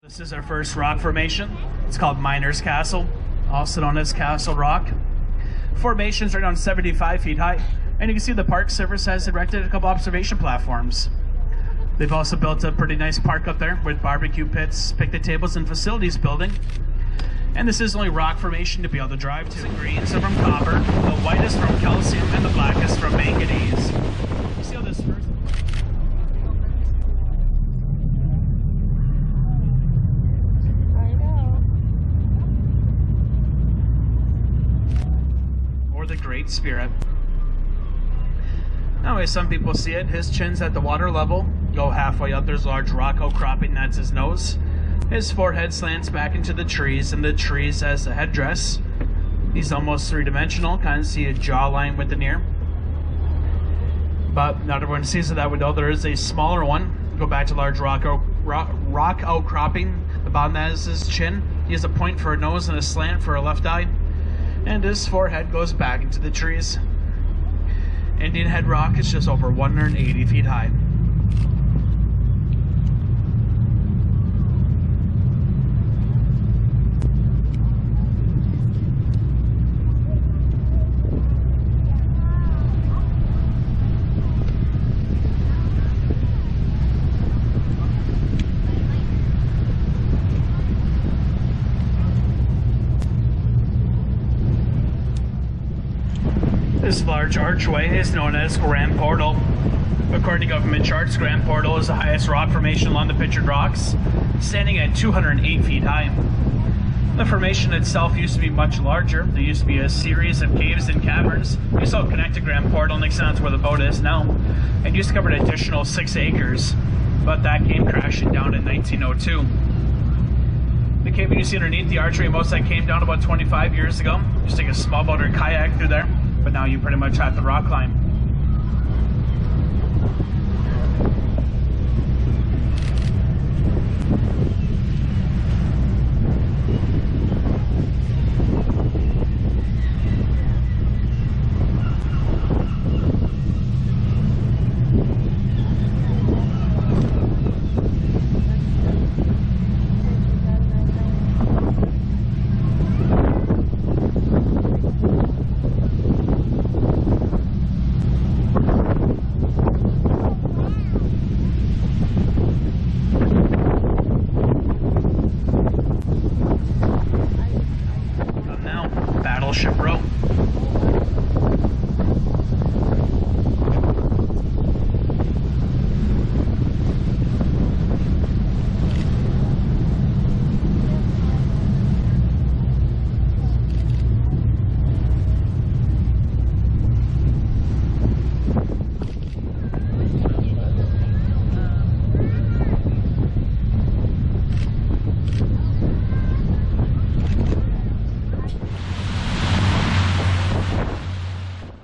This is our first rock formation. It's called Miner's Castle, also known as Castle Rock. Formation's right around 75 feet high, and you can see the Park Service has erected a couple observation platforms. They've also built a pretty nice park up there with barbecue pits, picnic tables, and facilities building. And this is only rock formation to be able to drive to. The greens are from copper, the white is from calcium, and the black is from manganese. You see how this first... the Great Spirit. Anyway, some people see it. His chin's at the water level. Go halfway up, there's a large rock outcropping, that's his nose. His forehead slants back into the trees, and the trees as a headdress. He's almost three-dimensional. Kind of see a jawline with an ear. But not everyone sees it that way though. There is a smaller one. Go back to large rock outcropping. The bottom has his chin. He has a point for a nose and a slant for a left eye. And his forehead goes back into the trees. Indian Head Rock is just over 180 feet high. This large archway is known as Grand Portal. According to government charts, Grand Portal is the highest rock formation along the Pictured Rocks, standing at 208 feet high. The formation itself used to be much larger. There used to be a series of caves and caverns. We saw connect to Grand Portal, next to that's where the boat is now, and used to cover an additional 6 acres, but that came crashing down in 1902. The cave you see underneath the archway, most of that came down about 25 years ago. Just take a small boat or kayak through there. But now you pretty much have the rock climb.